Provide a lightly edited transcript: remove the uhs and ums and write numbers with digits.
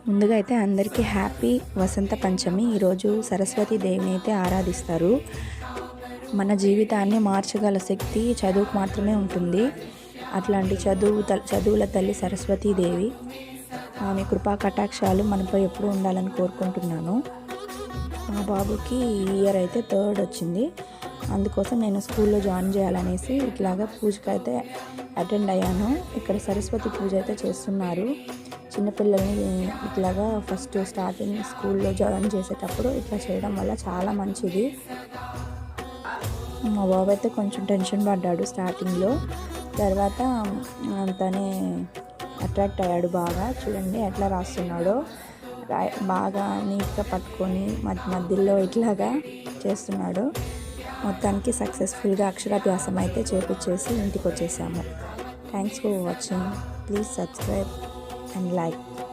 ముందుగా అయితే అందరికీ హ్యాపీ వసంత పంచమి. ఈరోజు సరస్వతి దేవిని అయితే ఆరాధిస్తారు. మన జీవితాన్ని మార్చగల శక్తి చదువుకు మాత్రమే ఉంటుంది. అట్లాంటి చదువుల తల్లి సరస్వతీదేవి, ఆమె కృపా కటాక్షాలు మనపై ఎప్పుడూ ఉండాలని కోరుకుంటున్నాను. మా బాబుకి ఈ ఇయర్ అయితే 3rd వచ్చింది. అందుకోసం నేను స్కూల్లో జాయిన్ చేయాలనేసి ఇట్లాగా పూజకైతే అటెండ్ అయ్యాను. ఇక్కడ సరస్వతి పూజ అయితే చేస్తున్నారు. చిన్నపిల్లల్ని ఇట్లాగా ఫస్ట్ స్టార్టింగ్ స్కూల్లో జాయిన్ చేసేటప్పుడు ఇట్లా చేయడం వల్ల చాలా మంచిది. మా బాబు అయితే కొంచెం టెన్షన్ పడ్డాడు స్టార్టింగ్లో, తర్వాత తనే అట్రాక్ట్ అయ్యాడు బాగా. చూడండి ఎట్లా రాస్తున్నాడో, బాగా నీట్గా పట్టుకొని మధ్యలో ఇట్లాగా చేస్తున్నాడు. మొత్తానికి సక్సెస్ఫుల్గా అక్షరాభ్యాసం అయితే చేపించేసి ఇంటికి వచ్చేసాము. Thanks for watching. Please subscribe and like.